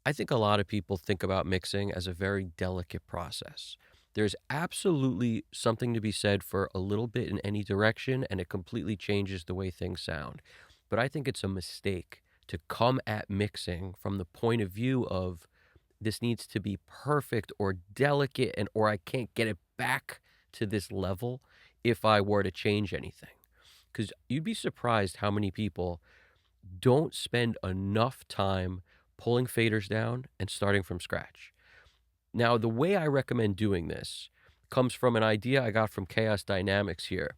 I think a lot of people think about mixing as a very delicate process. There's absolutely something to be said for a little bit in any direction, and it completely changes the way things sound. But I think it's a mistake to come at mixing from the point of view of this needs to be perfect or delicate and or I can't get it back to this level if I were to change anything. Because you'd be surprised how many people don't spend enough time pulling faders down and starting from scratch. Now, the way I recommend doing this comes from an idea I got from Chaos Dynamics here.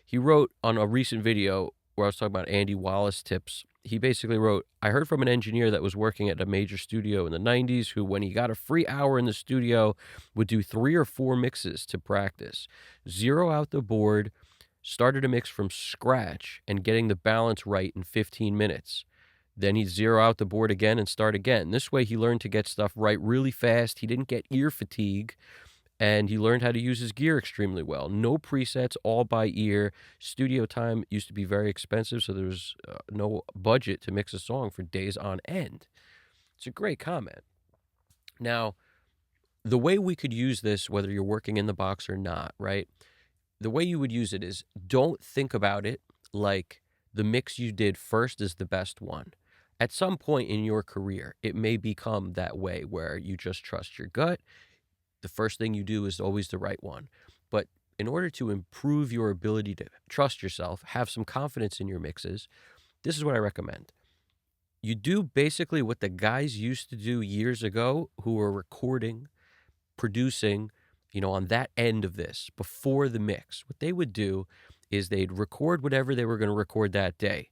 He wrote on a recent video where I was talking about Andy Wallace tips. He basically wrote, I heard from an engineer that was working at a major studio in the 90s who, when he got a free hour in the studio, would do 3 or 4 mixes to practice, zero out the board, started a mix from scratch and getting the balance right in 15 minutes. Then he'd zero out the board again and start again. This way he learned to get stuff right really fast. He didn't get ear fatigue, and he learned how to use his gear extremely well. No presets, all by ear. Studio time used to be very expensive, so there was no budget to mix a song for days on end. It's a great comment. Now, the way we could use this, whether you're working in the box or not, right? The way you would use it is don't think about it like the mix you did first is the best one. At some point in your career, it may become that way where you just trust your gut. The first thing you do is always the right one. But in order to improve your ability to trust yourself, have some confidence in your mixes, this is what I recommend. You do basically what the guys used to do years ago who were recording, producing, on that end of this before the mix. What they would do is they'd record whatever they were going to record that day.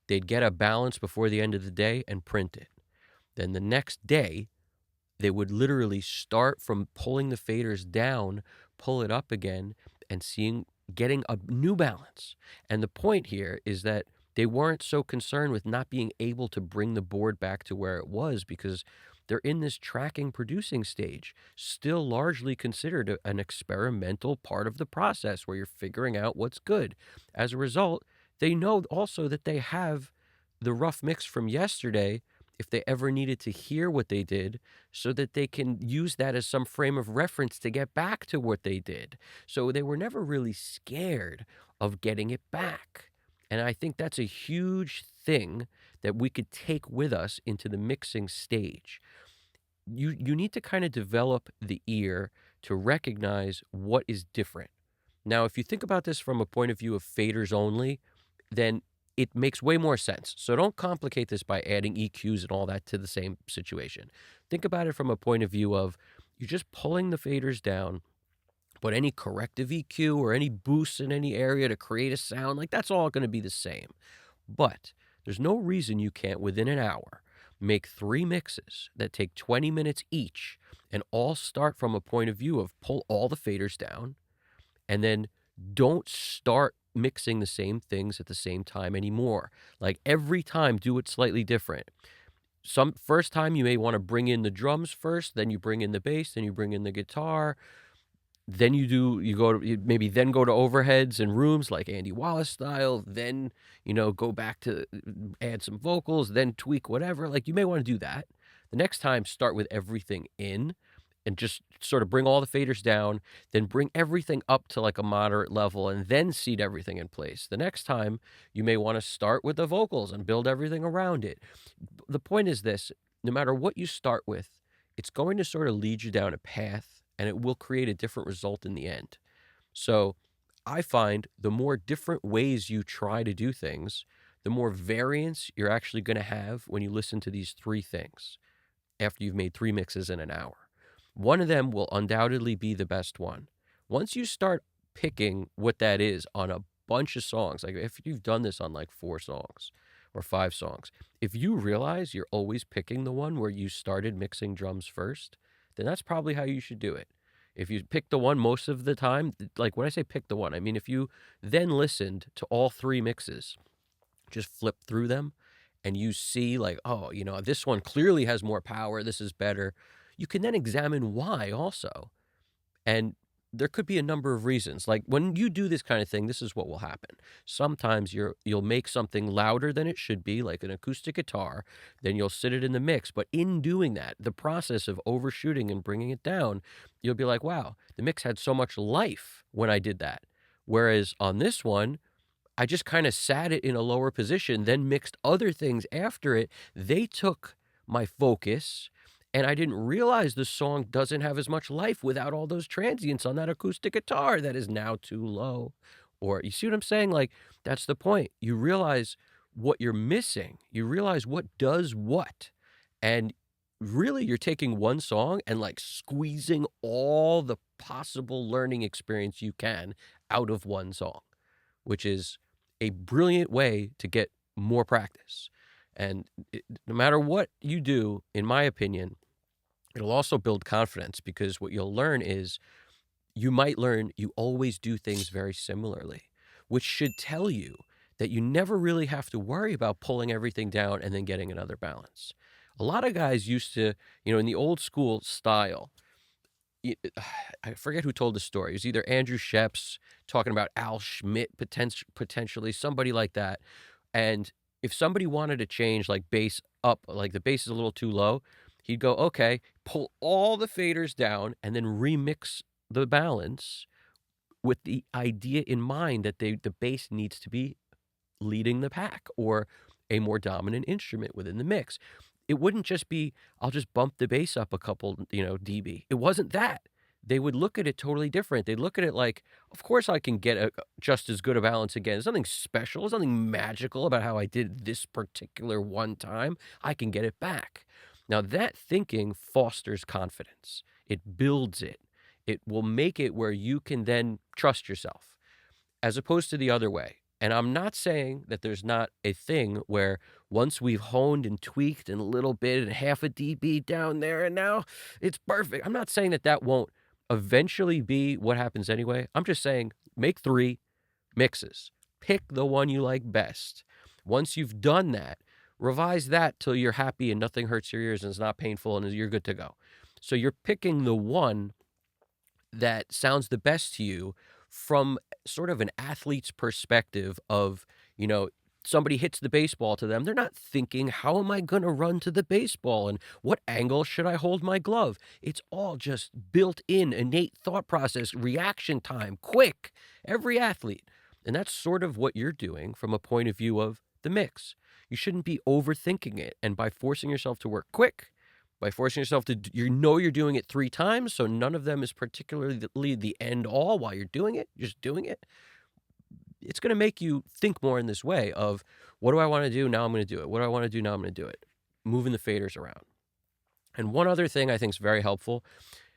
They'd get a balance before the end of the day and print it. Then the next day, they would literally start from pulling the faders down, pull it up again, and getting a new balance. And the point here is that they weren't so concerned with not being able to bring the board back to where it was because they're in this tracking producing stage, still largely considered an experimental part of the process where you're figuring out what's good. As a result, they know also that they have the rough mix from yesterday if they ever needed to hear what they did so that they can use that as some frame of reference to get back to what they did. So they were never really scared of getting it back. And I think that's a huge thing that we could take with us into the mixing stage. You need to kind of develop the ear to recognize what is different. Now, if you think about this from a point of view of faders only, then it makes way more sense. So don't complicate this by adding EQs and all that to the same situation. Think about it from a point of view of you're just pulling the faders down, but any corrective EQ or any boosts in any area to create a sound, like that's all going to be the same. But there's no reason you can't, within an hour, make 3 mixes that take 20 minutes each and all start from a point of view of pull all the faders down and then don't start mixing the same things at the same time anymore. Like every time, do it slightly different. Some first time you may want to bring in the drums first, then you bring in the bass, then you bring in the guitar. Then maybe then go to overheads and rooms like Andy Wallace style, then, go back to add some vocals, then tweak whatever. Like you may want to do that. The next time, start with everything in and just sort of bring all the faders down, then bring everything up to like a moderate level and then seat everything in place. The next time, you may want to start with the vocals and build everything around it. The point is this, no matter what you start with, it's going to sort of lead you down a path and it will create a different result in the end. So I find the more different ways you try to do things, the more variance you're actually going to have when you listen to these 3 things after you've made 3 mixes in an hour. One of them will undoubtedly be the best one. Once you start picking what that is on a bunch of songs, like if you've done this on like 4 songs or 5 songs, if you realize you're always picking the one where you started mixing drums first, then that's probably how you should do it. If you pick the one most of the time, like when I say pick the one, I mean if you then listened to all 3 mixes, just flip through them and you see like, oh, this one clearly has more power, this is better. You can then examine why also. And there could be a number of reasons. Like when you do this kind of thing, this is what will happen. Sometimes you'll make something louder than it should be, like an acoustic guitar, then you'll sit it in the mix. But in doing that, the process of overshooting and bringing it down, you'll be like, wow, the mix had so much life when I did that. Whereas on this one, I just kinda sat it in a lower position, then mixed other things after it. They took my focus, and I didn't realize the song doesn't have as much life without all those transients on that acoustic guitar that is now too low. Or you see what I'm saying? Like, that's the point. You realize what you're missing. You realize what does what. And really, you're taking one song and, like, squeezing all the possible learning experience you can out of one song, which is a brilliant way to get more practice. And no matter what you do, in my opinion, it'll also build confidence because what you'll learn is you might learn you always do things very similarly, which should tell you that you never really have to worry about pulling everything down and then getting another balance. A lot of guys used to, in the old school style, I forget who told the story. It was either Andrew Sheps talking about Al Schmidt potentially, somebody like that. And if somebody wanted to change like bass up, like the bass is a little too low, he'd go, okay, pull all the faders down and then remix the balance with the idea in mind that the bass needs to be leading the pack or a more dominant instrument within the mix. It wouldn't just be, I'll just bump the bass up a couple, dB. It wasn't that. They would look at it totally different. They'd look at it like, of course I can get just as good a balance again. There's nothing special. There's nothing magical about how I did this particular one time. I can get it back. Now that thinking fosters confidence. It builds it. It will make it where you can then trust yourself as opposed to the other way. And I'm not saying that there's not a thing where once we've honed and tweaked and a little bit and half a dB down there and now it's perfect. I'm not saying that that won't eventually be what happens anyway. I'm just saying make 3 mixes. Pick the one you like best. Once you've done that, revise that till you're happy and nothing hurts your ears and it's not painful and you're good to go. So you're picking the one that sounds the best to you from sort of an athlete's perspective of, somebody hits the baseball to them. They're not thinking, how am I going to run to the baseball and what angle should I hold my glove? It's all just built in, innate thought process, reaction time, quick, every athlete. And that's sort of what you're doing from a point of view of the mix. You shouldn't be overthinking it. And by forcing yourself to work quick, by forcing yourself to, you're doing it 3 times, so none of them is particularly the end all while you're doing it, just doing it. It's going to make you think more in this way of, what do I want to do? Now I'm going to do it. What do I want to do? Now I'm going to do it. Moving the faders around. And one other thing I think is very helpful,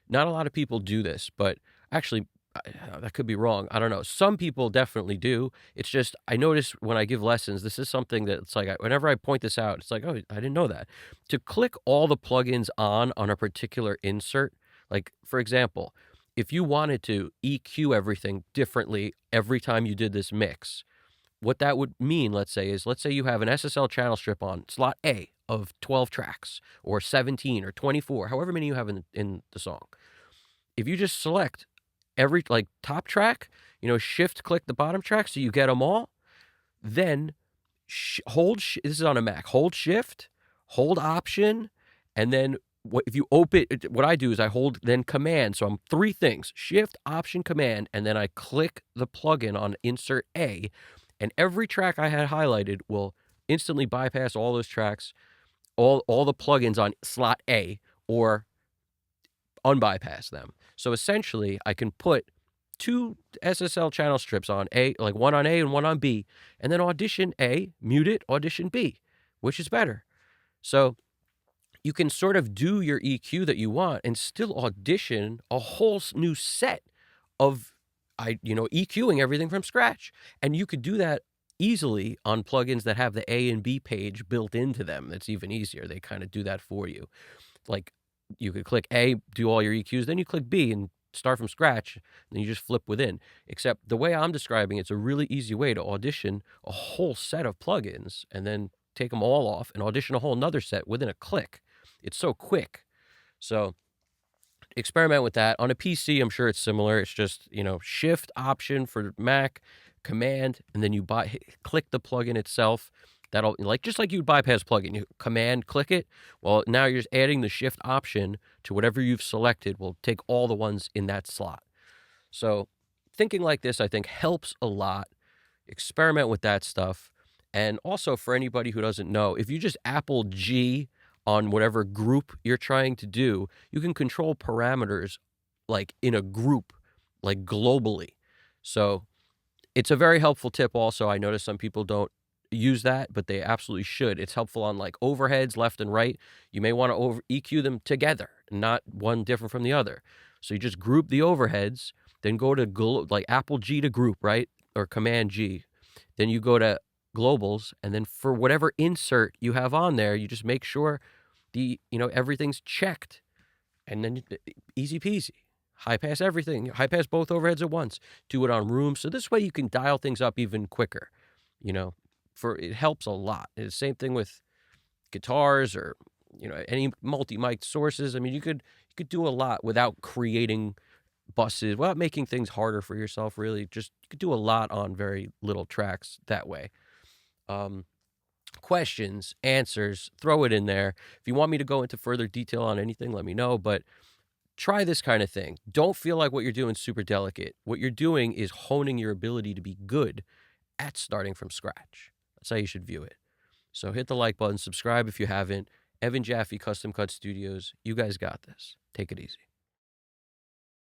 not a lot of people do this, but actually, that could be wrong. I don't know. Some people definitely do. It's just, I notice when I give lessons, this is something that it's like, whenever I point this out, it's like, oh, I didn't know that. To click all the plugins on a particular insert, like, for example, if you wanted to EQ everything differently every time you did this mix, what that would mean, let's say you have an SSL channel strip on slot A of 12 tracks, or 17 or 24, however many you have in the song. If you just select every, like, top track, shift click the bottom track so you get them all, then this is on a Mac, hold shift, hold option, and then if you open it, what I do is I hold then command. So I'm 3 things, shift, option, command, and then I click the plugin on insert A, and every track I had highlighted will instantly bypass all those tracks, all the plugins on slot A, or unbypass them. So essentially, I can put 2 SSL channel strips on A, like one on A and one on B, and then audition A, mute it, audition B, which is better. So you can sort of do your EQ that you want and still audition a whole new set of, EQing everything from scratch. And you could do that easily on plugins that have the A and B page built into them. That's even easier. They kind of do that for you. Like, you could click A, do all your EQs, then you click B and start from scratch, and you just flip within. Except the way I'm describing it's a really easy way to audition a whole set of plugins and then take them all off and audition a whole nother set within a click. It's so quick. So experiment with that. On a PC, I'm sure it's similar. It's just, Shift Option for Mac, Command, and then you click the plugin itself. That'll just like you'd bypass plugin, you Command click it. Well, now you're just adding the Shift option to whatever you've selected. Will take all the ones in that slot. So thinking like this, I think, helps a lot. Experiment with that stuff. And also for anybody who doesn't know, if you just Apple G on whatever group you're trying to do, you can control parameters like in a group, like globally. So it's a very helpful tip also. I notice some people don't use that, but they absolutely should. It's helpful on like overheads left and right. You may want to over EQ them together, not one different from the other. So you just group the overheads, then go to like Apple G to group, right? Or Command G. Then you go to globals, and then for whatever insert you have on there, you just make sure everything's checked, and then easy peasy. High pass everything. High pass both overheads at once. Do it on room. So this way you can dial things up even quicker. It helps a lot. And the same thing with guitars or any multi-mic sources. I mean, you could do a lot without creating buses, without making things harder for yourself. Really, just you could do a lot on very little tracks that way. Questions, answers, throw it in there. If you want me to go into further detail on anything, let me know. But try this kind of thing. Don't feel like what you're doing is super delicate. What you're doing is honing your ability to be good at starting from scratch. That's how you should view it. So hit the like button, subscribe if you haven't. Evan Jaffe, Custom Cut Studios. You guys got this. Take it easy.